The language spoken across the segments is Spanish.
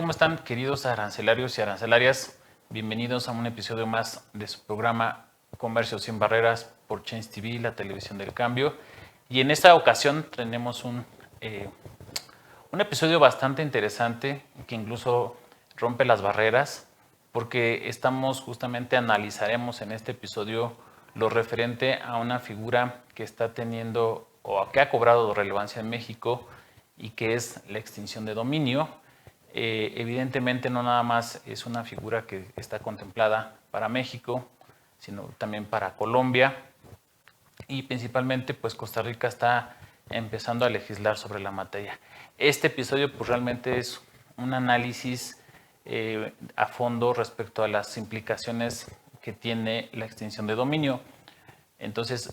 ¿Cómo están, queridos arancelarios y arancelarias? Bienvenidos a un episodio más de su programa Comercio sin Barreras por Change TV, la televisión del cambio. Y en esta ocasión tenemos un episodio bastante interesante que incluso rompe las barreras, porque analizaremos en este episodio lo referente a una figura que está teniendo o que ha cobrado relevancia en México y que es la extinción de dominio. Evidentemente no nada más es una figura que está contemplada para México, sino también para Colombia, y principalmente pues Costa Rica está empezando a legislar sobre la materia. Este episodio pues realmente es un análisis a fondo respecto a las implicaciones que tiene la extinción de dominio. Entonces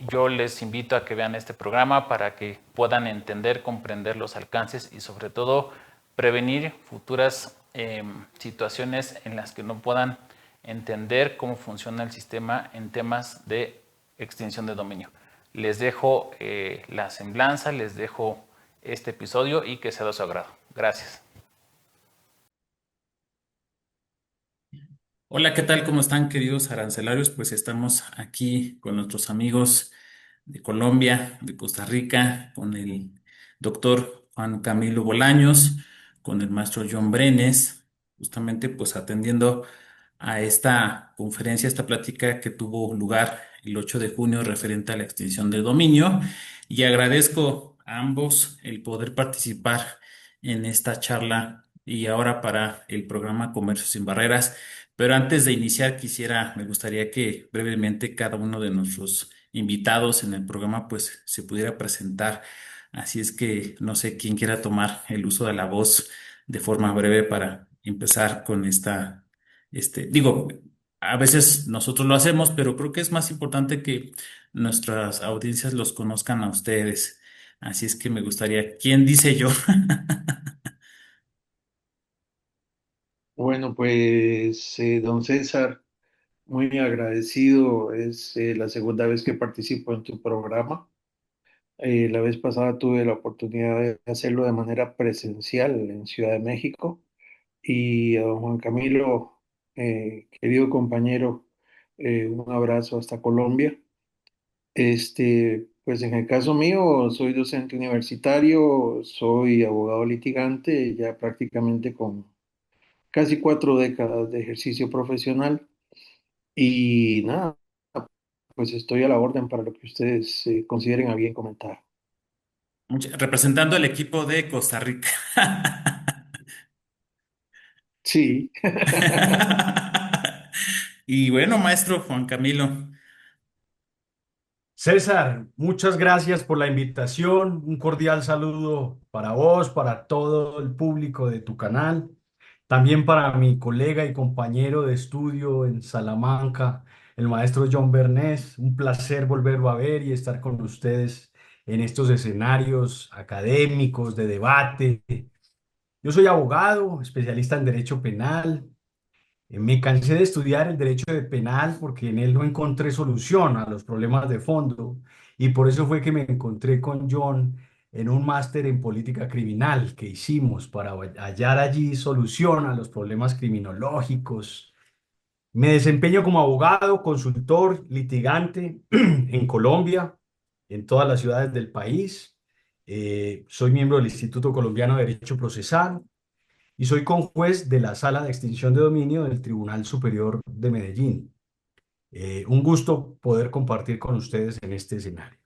yo les invito a que vean este programa para que puedan entender, comprender los alcances y sobre todo prevenir futuras situaciones en las que no puedan entender cómo funciona el sistema en temas de extinción de dominio. Les dejo la semblanza, les dejo este episodio y que sea de su agrado. Gracias. Hola, ¿qué tal? ¿Cómo están, queridos arancelarios? Pues estamos aquí con nuestros amigos de Colombia, de Costa Rica, con el doctor Juan Camilo Bolaños, con el maestro John Brenes, justamente pues atendiendo a esta conferencia, esta plática que tuvo lugar el 8 de junio referente a la extinción del dominio. Y agradezco a ambos el poder participar en esta charla y ahora para el programa Comercio sin Barreras. Pero antes de iniciar, me gustaría que brevemente cada uno de nuestros invitados en el programa pues se pudiera presentar. Así es que no sé quién quiera tomar el uso de la voz de forma breve para empezar con digo, a veces nosotros lo hacemos, pero creo que es más importante que nuestras audiencias los conozcan a ustedes. Así es que me gustaría, ¿quién dice yo? Bueno, pues don César, muy agradecido. Es la segunda vez que participo en tu programa. La vez pasada tuve la oportunidad de hacerlo de manera presencial en Ciudad de México. Y a don Juan Camilo, querido compañero, un abrazo hasta Colombia. Pues en el caso mío, soy docente universitario, soy abogado litigante, ya prácticamente con casi 4 décadas de ejercicio profesional. Y nada, pues estoy a la orden para lo que ustedes consideren a bien comentar. Representando al equipo de Costa Rica. Sí. Y bueno, maestro Juan Camilo. César, muchas gracias por la invitación. Un cordial saludo para vos, para todo el público de tu canal, también para mi colega y compañero de estudio en Salamanca, el maestro John Bernés. Un placer volverlo a ver y estar con ustedes en estos escenarios académicos de debate. Yo soy abogado, especialista en derecho penal. Me cansé de estudiar el derecho de penal porque en él no encontré solución a los problemas de fondo y por eso fue que me encontré con John en un máster en política criminal que hicimos para hallar allí solución a los problemas criminológicos. Me desempeño como abogado, consultor, litigante en Colombia, en todas las ciudades del país. Soy miembro del Instituto Colombiano de Derecho Procesal y soy conjuez de la Sala de Extinción de Dominio del Tribunal Superior de Medellín. Un gusto poder compartir con ustedes en este escenario.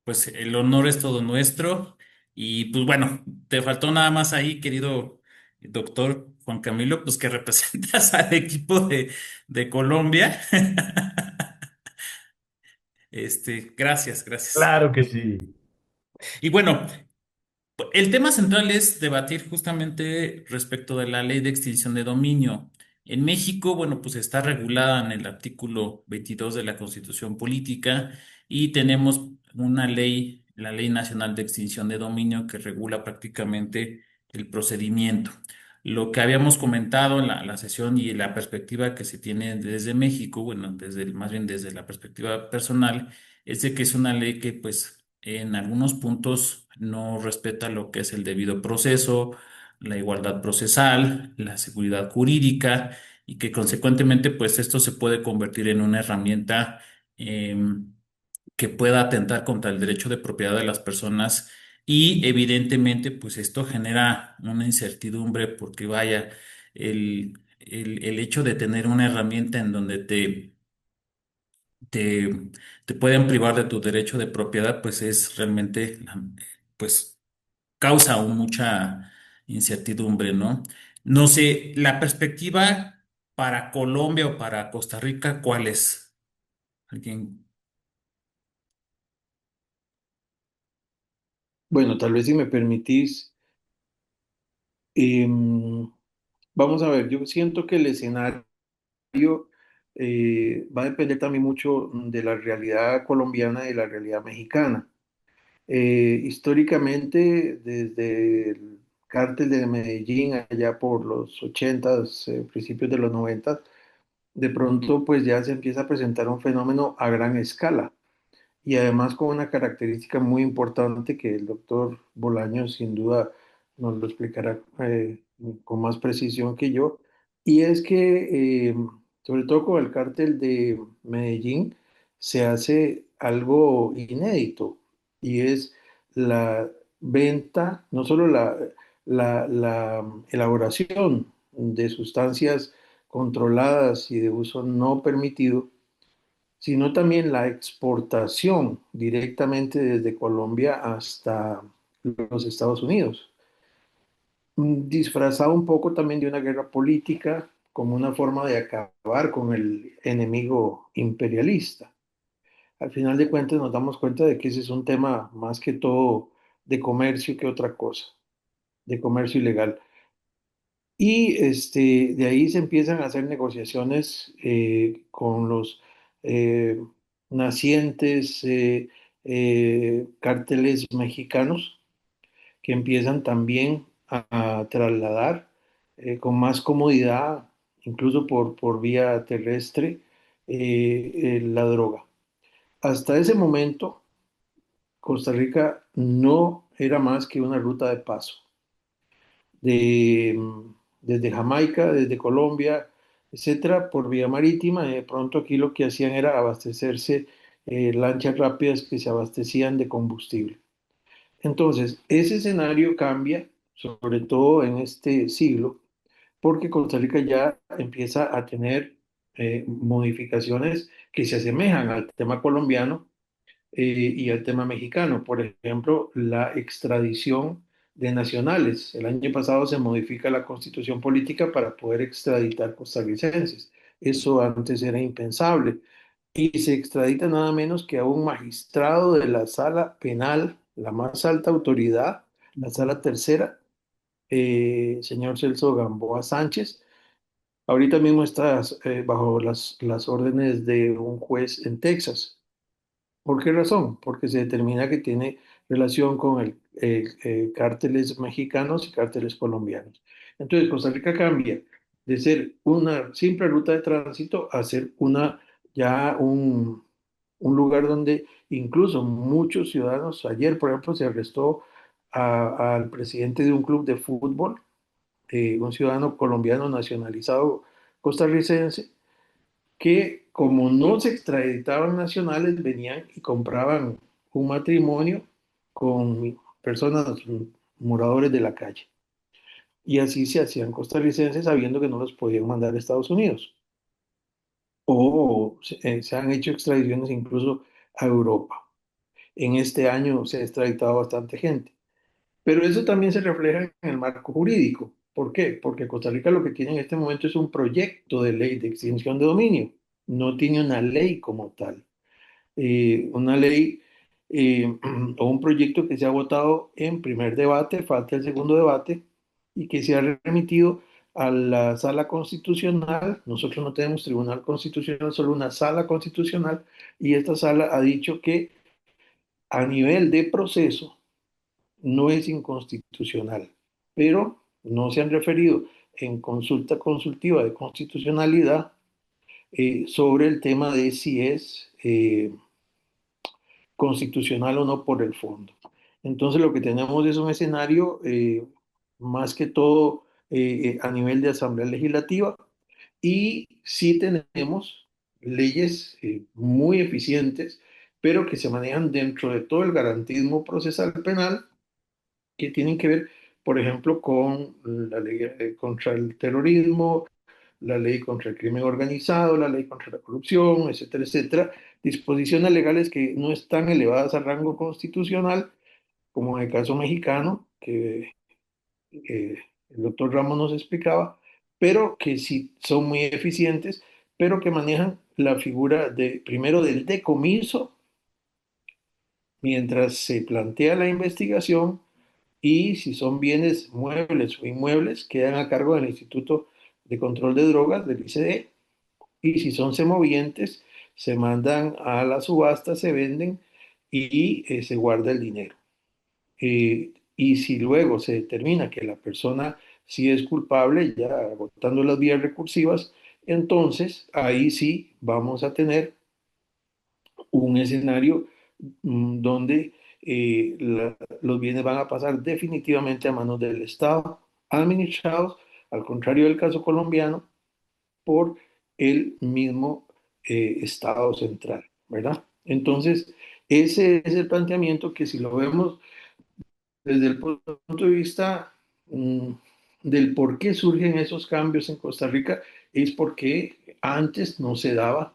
Pues el honor es todo nuestro. Y pues bueno, te faltó nada más ahí, querido doctor Juan Camilo, pues que representas al equipo de Colombia. Gracias, gracias. Claro que sí. Y bueno, el tema central es debatir justamente respecto de la ley de extinción de dominio. En México, bueno, pues está regulada en el artículo 22 de la Constitución Política y tenemos una ley, la Ley Nacional de Extinción de Dominio, que regula prácticamente el procedimiento. Lo que habíamos comentado en la sesión y la perspectiva que se tiene desde México, bueno, más bien desde la perspectiva personal, es de que es una ley que pues en algunos puntos no respeta lo que es el debido proceso, la igualdad procesal, la seguridad jurídica y que consecuentemente pues esto se puede convertir en una herramienta que pueda atentar contra el derecho de propiedad de las personas y evidentemente pues esto genera una incertidumbre porque vaya, el hecho de tener una herramienta en donde te, te pueden privar de tu derecho de propiedad pues es realmente pues causa mucha incertidumbre, ¿no? No sé, la perspectiva para Colombia o para Costa Rica, ¿cuál es? ¿Alguien? Bueno, tal vez si me permitís, em, vamos a ver, yo siento que el escenario va a depender también mucho de la realidad colombiana y de la realidad mexicana. Históricamente, desde el cártel de Medellín, allá por los 80s, principios de los 90, de pronto pues ya se empieza a presentar un fenómeno a gran escala y además con una característica muy importante que el doctor Bolaños sin duda nos lo explicará con más precisión que yo, y es que sobre todo con el cártel de Medellín se hace algo inédito y es la venta, no solo la elaboración de sustancias controladas y de uso no permitido, sino también la exportación directamente desde Colombia hasta los Estados Unidos, disfrazado un poco también de una guerra política como una forma de acabar con el enemigo imperialista. Al final de cuentas nos damos cuenta de que ese es un tema más que todo de comercio que otra cosa, de comercio ilegal. Y de ahí se empiezan a hacer negociaciones con los eh, nacientes cárteles mexicanos que empiezan también a trasladar con más comodidad, incluso por vía terrestre, la droga. Hasta ese momento, Costa Rica no era más que una ruta de paso de, desde Jamaica, desde Colombia, etcétera, por vía marítima. Y de pronto aquí lo que hacían era abastecerse lanchas rápidas que se abastecían de combustible. Entonces, ese escenario cambia, sobre todo en este siglo, porque Costa Rica ya empieza a tener modificaciones que se asemejan al tema colombiano y al tema mexicano. Por ejemplo, la extradición de nacionales. El año pasado se modifica la constitución política para poder extraditar costarricenses. Eso antes era impensable. Y se extradita nada menos que a un magistrado de la sala penal, la más alta autoridad, la sala tercera, señor Celso Gamboa Sánchez. Ahorita mismo está bajo las órdenes de un juez en Texas. ¿Por qué razón? Porque se determina que tiene relación con cárteles mexicanos y cárteles colombianos. Entonces, Costa Rica cambia de ser una simple ruta de tránsito a ser ya un lugar donde incluso muchos ciudadanos, ayer, por ejemplo, se arrestó al presidente de un club de fútbol, un ciudadano colombiano nacionalizado costarricense, que como no se extraditaban nacionales, venían y compraban un matrimonio con personas moradores de la calle. Y así se hacían costarricenses sabiendo que no los podían mandar a Estados Unidos. O se han hecho extradiciones incluso a Europa. En este año se ha extraditado bastante gente. Pero eso también se refleja en el marco jurídico. ¿Por qué? Porque Costa Rica lo que tiene en este momento es un proyecto de ley de extinción de dominio. No tiene una ley como tal. Una ley o un proyecto que se ha votado en primer debate, falta el segundo debate, y que se ha remitido a la sala constitucional. Nosotros no tenemos tribunal constitucional, solo una sala constitucional, y esta sala ha dicho que a nivel de proceso no es inconstitucional, pero no se han referido en consulta consultiva de constitucionalidad sobre el tema de si es constitucional o no por el fondo. Entonces lo que tenemos es un escenario más que todo a nivel de Asamblea Legislativa, y sí tenemos leyes muy eficientes, pero que se manejan dentro de todo el garantismo procesal penal, que tienen que ver, por ejemplo, con la ley contra el terrorismo, la ley contra el crimen organizado, la ley contra la corrupción, etcétera, etcétera. Disposiciones legales que no están elevadas al rango constitucional, como en el caso mexicano, que el doctor Ramos nos explicaba, pero que sí son muy eficientes, pero que manejan la figura de, primero, del decomiso mientras se plantea la investigación, y si son bienes muebles o inmuebles, quedan a cargo del Instituto de Control de Drogas, del ICD, y si son semovientes, se mandan a la subasta, se venden y se guarda el dinero. Y si luego se determina que la persona sí es culpable, ya agotando las vías recursivas, entonces ahí sí vamos a tener un escenario donde los bienes van a pasar definitivamente a manos del Estado, administrados, al contrario del caso colombiano, por el mismo Estado central, ¿verdad? Entonces, ese es el planteamiento que, si lo vemos desde el punto de vista mm, del por qué surgen esos cambios en Costa Rica, es porque antes no se daba,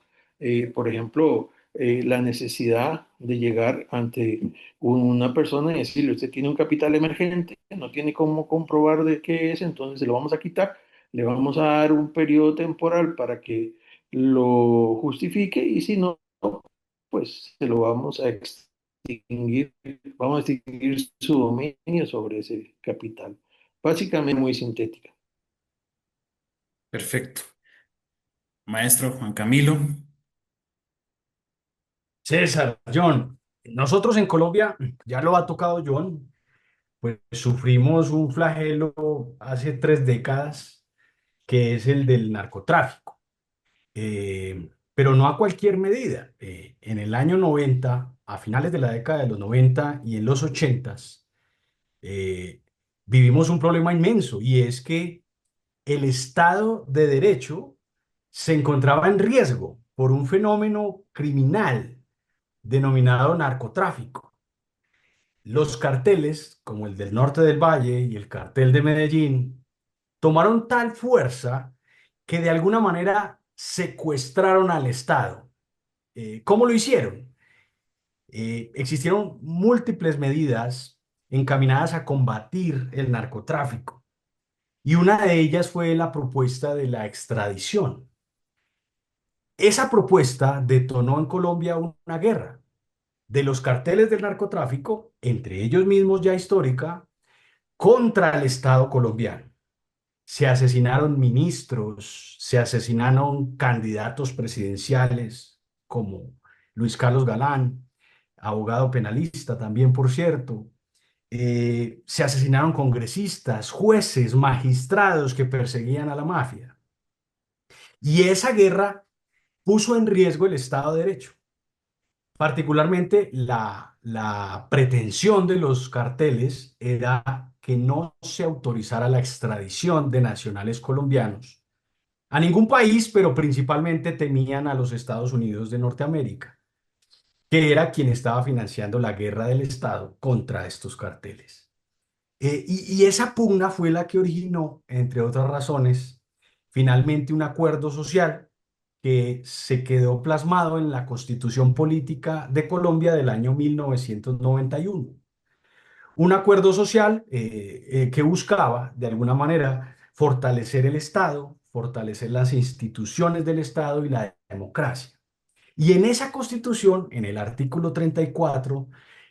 por ejemplo, la necesidad de llegar ante una persona y decirle: usted tiene un capital emergente, no tiene cómo comprobar de qué es, entonces se lo vamos a quitar, le vamos a dar un periodo temporal para que lo justifique, y si no, pues se lo vamos a extinguir, vamos a extinguir su dominio sobre ese capital. Básicamente muy sintética. Perfecto. Maestro Juan Camilo. César, John, nosotros en Colombia, ya lo ha tocado John, pues sufrimos un flagelo hace 3 décadas, que es el del narcotráfico. Pero no a cualquier medida. En el año 90, a finales de la década de los 90 y en los 80, eh, vivimos un problema inmenso, y es que el Estado de Derecho se encontraba en riesgo por un fenómeno criminal denominado narcotráfico. Los carteles, como el del Norte del Valle y el cartel de Medellín, tomaron tal fuerza que de alguna manera secuestraron al Estado. ¿Cómo lo hicieron? Existieron múltiples medidas encaminadas a combatir el narcotráfico, y una de ellas fue la propuesta de la extradición. Esa propuesta detonó en Colombia una guerra de los carteles del narcotráfico, entre ellos mismos ya histórica, contra el Estado colombiano. Se asesinaron ministros, se asesinaron candidatos presidenciales como Luis Carlos Galán, abogado penalista también, por cierto. Se asesinaron congresistas, jueces, magistrados que perseguían a la mafia. Y esa guerra puso en riesgo el Estado de Derecho. Particularmente la pretensión de los carteles era que no se autorizara la extradición de nacionales colombianos a ningún país, pero principalmente temían a los Estados Unidos de Norteamérica, que era quien estaba financiando la guerra del Estado contra estos carteles. Y esa pugna fue la que originó, entre otras razones, finalmente un acuerdo social que se quedó plasmado en la Constitución Política de Colombia del año 1991. Un acuerdo social que buscaba, de alguna manera, fortalecer el Estado, fortalecer las instituciones del Estado y la democracia. Y en esa Constitución, en el artículo 34,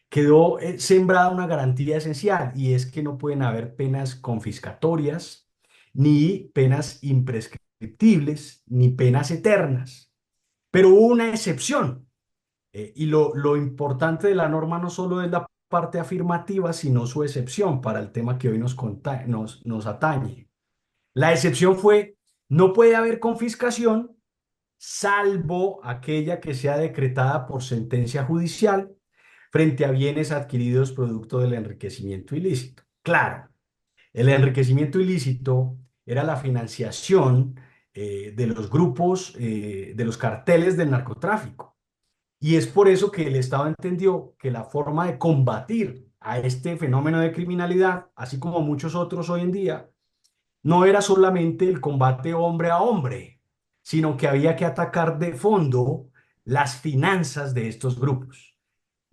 quedó sembrada una garantía esencial, y es que no pueden haber penas confiscatorias, ni penas imprescriptibles, ni penas eternas. Pero hubo una excepción, y lo importante de la norma no solo es la parte afirmativa, sino su excepción para el tema que hoy nos atañe. La excepción fue: no puede haber confiscación salvo aquella que sea decretada por sentencia judicial frente a bienes adquiridos producto del enriquecimiento ilícito. Claro, El enriquecimiento ilícito era la financiación de los grupos, de los carteles del narcotráfico. Y es por eso que el Estado entendió que la forma de combatir a este fenómeno de criminalidad, así como muchos otros hoy en día, no era solamente el combate hombre a hombre, sino que había que atacar de fondo las finanzas de estos grupos.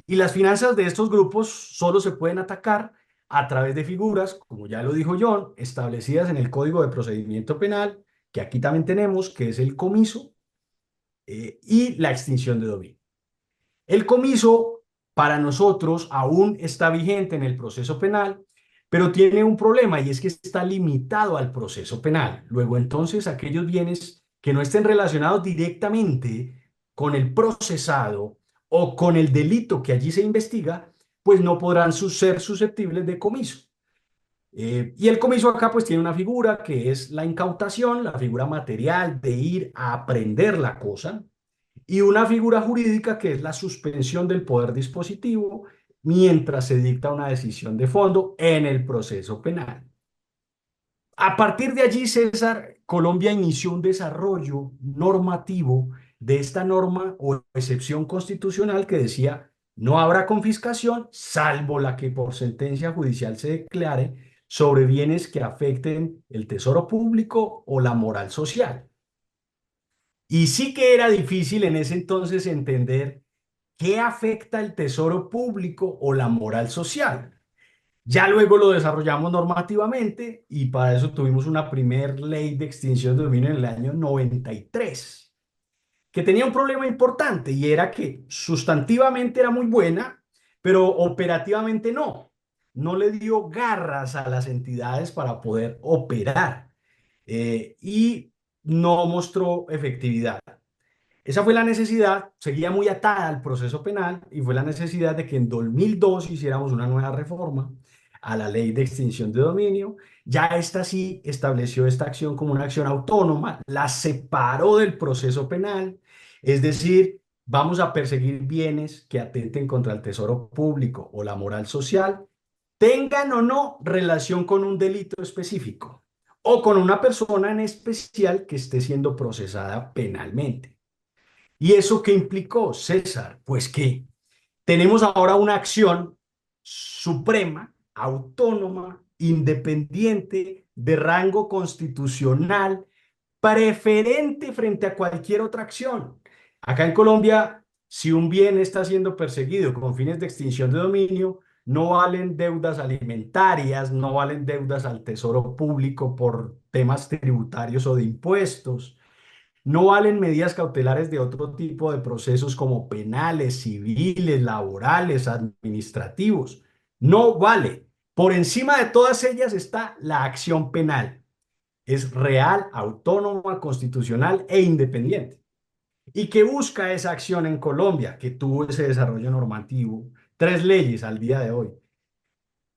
Y las finanzas de estos grupos solo se pueden atacar a través de figuras, como ya lo dijo John, establecidas en el Código de Procedimiento Penal, que aquí también tenemos, que es el comiso y la extinción de dominio. El comiso para nosotros aún está vigente en el proceso penal, pero tiene un problema y es que está limitado al proceso penal. Luego, entonces, aquellos bienes que no estén relacionados directamente con el procesado o con el delito que allí se investiga, pues no podrán ser susceptibles de comiso. Y el comiso acá pues tiene una figura que es la incautación, la figura material de ir a aprender la cosa, y una figura jurídica que es la suspensión del poder dispositivo mientras se dicta una decisión de fondo en el proceso penal. A partir de allí, César, Colombia inició un desarrollo normativo de esta norma o excepción constitucional que decía no habrá confiscación salvo la que por sentencia judicial se declare sobre bienes que afecten el tesoro público o la moral social. Y sí que era difícil en ese entonces entender qué afecta el tesoro público o la moral social. Ya luego lo desarrollamos normativamente y para eso tuvimos una primer ley de extinción de dominio en el año 93, que tenía un problema importante y era que sustantivamente era muy buena, pero operativamente no. No le dio garras a las entidades para poder operar y no mostró efectividad. Esa fue la necesidad, seguía muy atada al proceso penal y fue la necesidad de que en 2002 hiciéramos una nueva reforma a la ley de extinción de dominio. Ya esta sí estableció esta acción como una acción autónoma, la separó del proceso penal, es decir, vamos a perseguir bienes que atenten contra el tesoro público o la moral social, tengan o no relación con un delito específico o con una persona en especial que esté siendo procesada penalmente. ¿Y eso qué implicó, César? Pues que tenemos ahora una acción suprema, autónoma, independiente, de rango constitucional, preferente frente a cualquier otra acción. Acá en Colombia, si un bien está siendo perseguido con fines de extinción de dominio, no valen deudas alimentarias, no valen deudas al tesoro público por temas tributarios o de impuestos. No valen medidas cautelares de otro tipo de procesos como penales, civiles, laborales, administrativos. No vale. Por encima de todas ellas está la acción penal. Es real, autónoma, constitucional e independiente. ¿Y qué busca esa acción en Colombia, que tuvo ese desarrollo normativo? 3 leyes al día de hoy.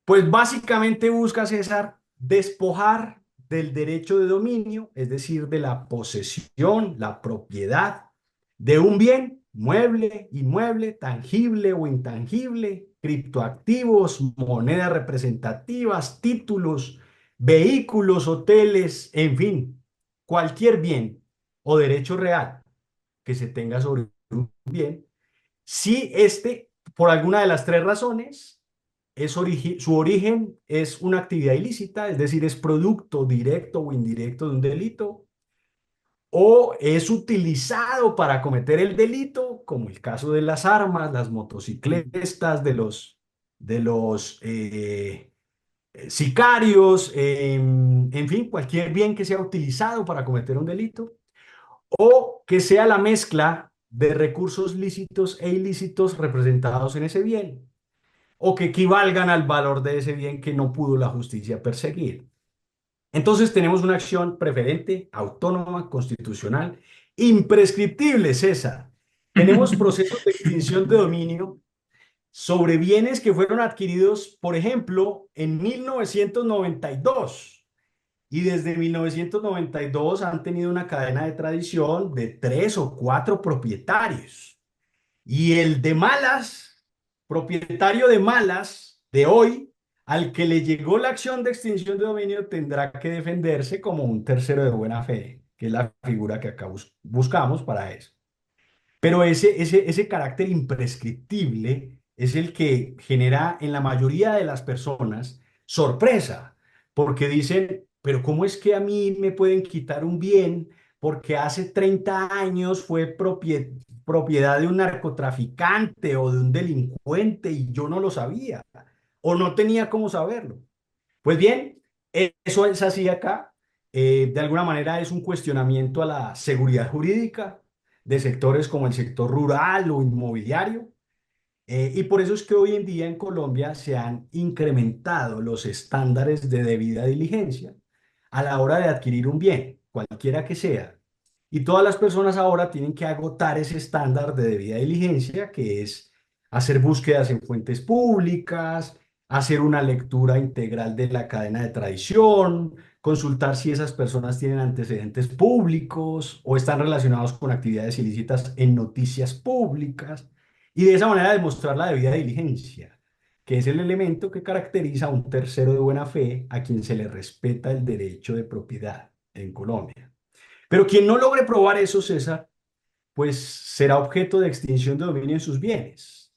Pues básicamente busca, César, despojar del derecho de dominio, es decir, de la posesión, la propiedad de un bien mueble, inmueble, tangible o intangible, criptoactivos, monedas representativas, títulos, vehículos, hoteles, en fin, cualquier bien o derecho real que se tenga sobre un bien, si este, por alguna de las 3 razones, su origen es una actividad ilícita, es decir, es producto directo o indirecto de un delito, o es utilizado para cometer el delito, como el caso de las armas, las motocicletas, de los sicarios, en fin, cualquier bien que sea utilizado para cometer un delito, o que sea la mezcla de recursos lícitos e ilícitos representados en ese bien o que equivalgan al valor de ese bien que no pudo la justicia perseguir. Entonces tenemos una acción preferente, autónoma, constitucional, imprescriptible, César. Tenemos procesos de extinción de dominio sobre bienes que fueron adquiridos, por ejemplo, en 1992. Y desde 1992 han tenido una cadena de tradición de 3 o 4 propietarios. Y el de malas, propietario de malas de hoy, Al que le llegó la acción de extinción de dominio tendrá que defenderse como un tercero de buena fe, que es la figura que acá buscamos para eso. Pero ese carácter imprescriptible es el que genera en la mayoría de las personas sorpresa, porque dicen, pero ¿cómo es que a mí me pueden quitar un bien porque hace 30 años fue propiedad de un narcotraficante o de un delincuente y yo no lo sabía o no tenía cómo saberlo? Pues bien, eso es así acá. De alguna manera es un cuestionamiento a la seguridad jurídica de sectores como el sector rural o inmobiliario. Y por eso es que hoy en día en Colombia se han incrementado los estándares de debida diligencia a la hora de adquirir un bien, cualquiera que sea. Y todas las personas ahora tienen que agotar ese estándar de debida diligencia, que es hacer búsquedas en fuentes públicas, hacer una lectura integral de la cadena de tradición, consultar si esas personas tienen antecedentes públicos o están relacionados con actividades ilícitas en noticias públicas y de esa manera demostrar la debida diligencia, que es el elemento que caracteriza a un tercero de buena fe a quien se le respeta el derecho de propiedad en Colombia. Pero quien no logre probar eso, César, pues será objeto de extinción de dominio en sus bienes,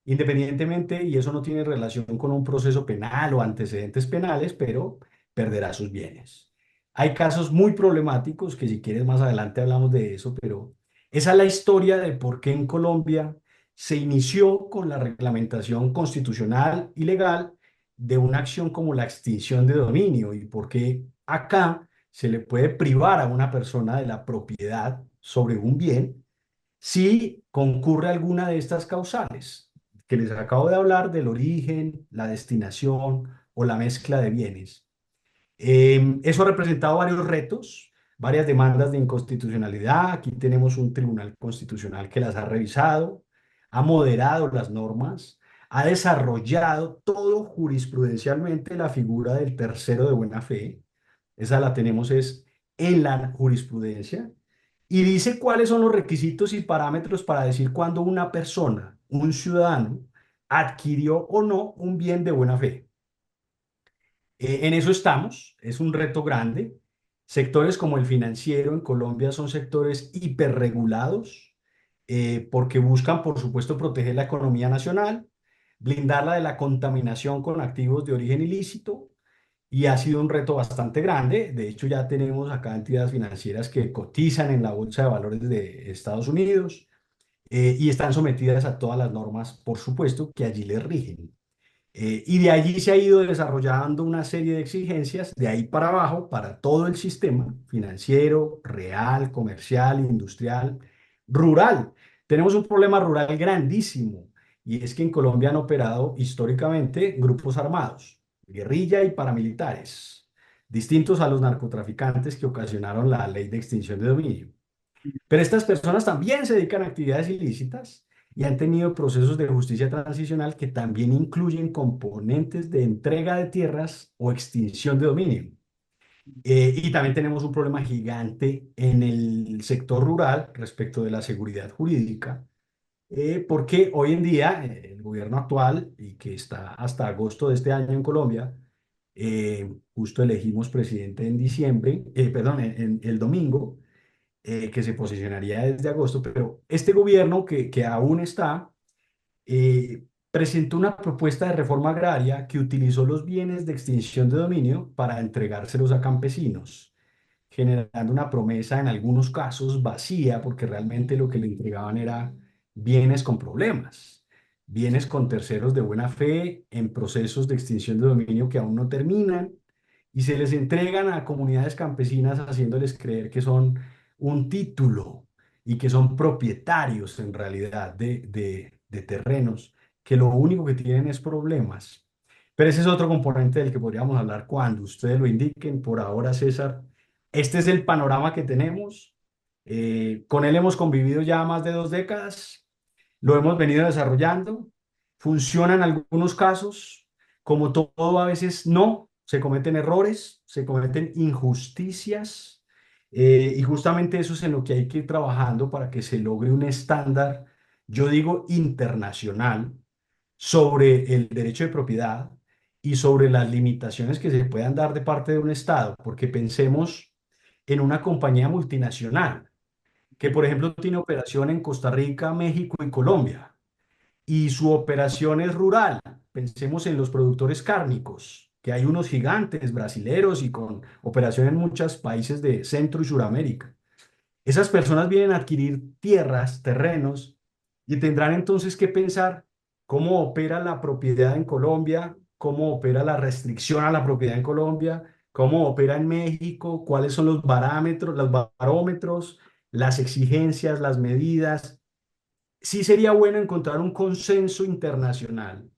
independientemente, y eso no tiene relación con un proceso penal o antecedentes penales, pero perderá sus bienes. Hay casos muy problemáticos que si quieres más adelante hablamos de eso, pero esa es la historia de por qué en Colombia se inició con la reglamentación constitucional y legal de una acción como la extinción de dominio y por qué acá se le puede privar a una persona de la propiedad sobre un bien si concurre alguna de estas causales que les acabo de hablar del origen, la destinación o la mezcla de bienes. Eso ha representado varios retos, varias demandas de inconstitucionalidad. Aquí tenemos un tribunal constitucional que las ha revisado, ha moderado las normas, ha desarrollado todo jurisprudencialmente la figura del tercero de buena fe. Esa la tenemos es en la jurisprudencia y dice cuáles son los requisitos y parámetros para decir cuándo una persona, un ciudadano, adquirió o no un bien de buena fe. En eso estamos, es un reto grande. Sectores como el financiero en Colombia son sectores hiperregulados porque buscan, por supuesto, proteger la economía nacional, blindarla de la contaminación con activos de origen ilícito y ha sido un reto bastante grande. De hecho, ya tenemos acá entidades financieras que cotizan en la Bolsa de Valores de Estados Unidos y están sometidas a todas las normas, por supuesto, que allí les rigen. Y de allí se ha ido desarrollando una serie de exigencias de ahí para abajo para todo el sistema financiero, real, comercial, industrial, rural. Tenemos un problema rural grandísimo y es que en Colombia han operado históricamente grupos armados, guerrilla y paramilitares, distintos a los narcotraficantes que ocasionaron la ley de extinción de dominio. Pero estas personas también se dedican a actividades ilícitas y han tenido procesos de justicia transicional que también incluyen componentes de entrega de tierras o extinción de dominio. Y también tenemos un problema gigante en el sector rural respecto de la seguridad jurídica, porque hoy en día el gobierno actual, y que está hasta agosto de este año en Colombia, justo elegimos presidente en diciembre, perdón, en el domingo, que se posicionaría desde agosto, pero este gobierno que aún está, presentó una propuesta de reforma agraria que utilizó los bienes de extinción de dominio para entregárselos a campesinos, generando una promesa en algunos casos vacía, porque realmente lo que le entregaban era bienes con problemas, bienes con terceros de buena fe en procesos de extinción de dominio que aún no terminan y se les entregan a comunidades campesinas haciéndoles creer que son un título y que son propietarios en realidad de terrenos que lo único que tienen es problemas. Pero ese es otro componente del que podríamos hablar cuando ustedes lo indiquen. Por ahora, César, este es el panorama que tenemos. Con él hemos convivido ya más de 2 décadas. Lo hemos venido desarrollando. Funciona en algunos casos. Como todo, a veces no. Se cometen errores, se cometen injusticias. Y justamente eso es en lo que hay que ir trabajando para que se logre un estándar, yo digo, internacional sobre el derecho de propiedad y sobre las limitaciones que se puedan dar de parte de un Estado, porque pensemos en una compañía multinacional que, por ejemplo, tiene operación en Costa Rica, México y Colombia, y su operación es rural. Pensemos en los productores cárnicos, que hay unos gigantes brasileros y con operación en muchos países de Centro y Suramérica. Esas personas vienen a adquirir tierras, terrenos, y tendrán entonces que pensar cómo opera la propiedad en Colombia, cómo opera la restricción a la propiedad en Colombia, cómo opera en México, cuáles son los parámetros, los barómetros, las exigencias, las medidas. Sí sería bueno encontrar un consenso internacional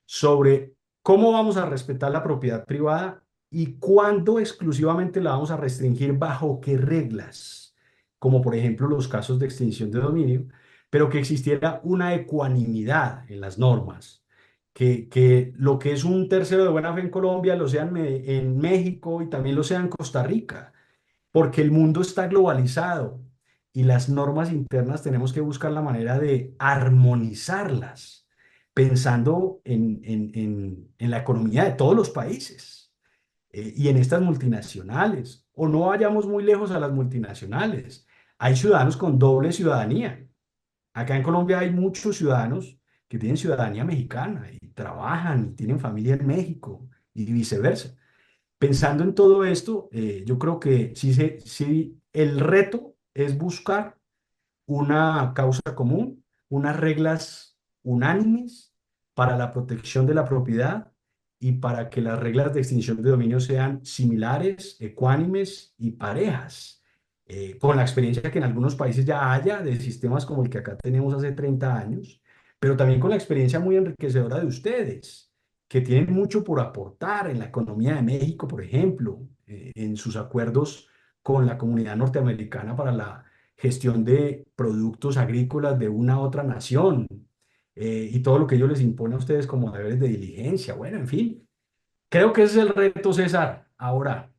sobre cómo vamos a respetar la propiedad privada y cuándo exclusivamente la vamos a restringir, bajo qué reglas, como por ejemplo los casos de extinción de dominio, pero que existiera una ecuanimidad en las normas, que lo que es un tercero de buena fe en Colombia lo sea en México y también lo sea en Costa Rica, porque el mundo está globalizado y las normas internas tenemos que buscar la manera de armonizarlas, pensando en la economía de todos los países y en estas multinacionales. O no vayamos muy lejos a las multinacionales. Hay ciudadanos con doble ciudadanía. Acá en Colombia hay muchos ciudadanos que tienen ciudadanía mexicana y trabajan y tienen familia en México y viceversa. Pensando en todo esto, yo creo que sí, el reto es buscar una causa común, unas reglas unánimes para la protección de la propiedad y para que las reglas de extinción de dominio sean similares, ecuánimes y parejas, con la experiencia que en algunos países ya haya de sistemas como el que acá tenemos hace 30 años, pero también con la experiencia muy enriquecedora de ustedes, que tienen mucho por aportar en la economía de México, por ejemplo, en sus acuerdos con la comunidad norteamericana para la gestión de productos agrícolas de una otra nación, y todo lo que ellos les impone a ustedes como deberes de diligencia. Bueno, en fin, creo que ese es el reto, César. Ahora,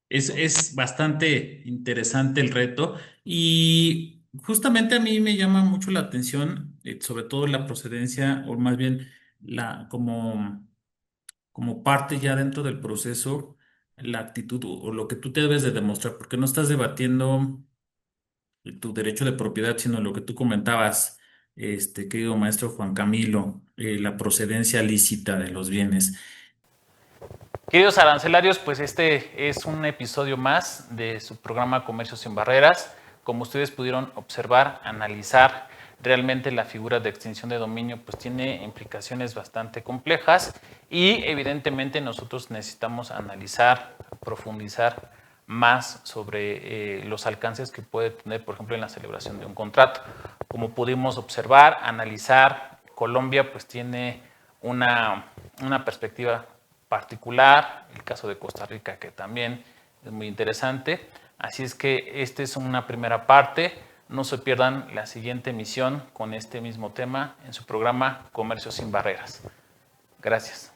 Es bastante interesante el reto y justamente a mí me llama mucho la atención, sobre todo la procedencia, o más bien como parte ya dentro del proceso, la actitud o lo que tú te debes de demostrar, porque no estás debatiendo tu derecho de propiedad, sino lo que tú comentabas, querido maestro Juan Camilo, la procedencia lícita de los bienes. Queridos arancelarios, pues este es un episodio más de su programa Comercio sin Barreras. Como ustedes pudieron observar, analizar, realmente la figura de extinción de dominio pues tiene implicaciones bastante complejas y evidentemente nosotros necesitamos analizar, profundizar más sobre los alcances que puede tener, por ejemplo, en la celebración de un contrato. Como pudimos observar, analizar, Colombia pues tiene una perspectiva particular, el caso de Costa Rica, que también es muy interesante. Así es que esta es una primera parte. No se pierdan la siguiente emisión con este mismo tema en su programa Comercio sin Barreras. Gracias.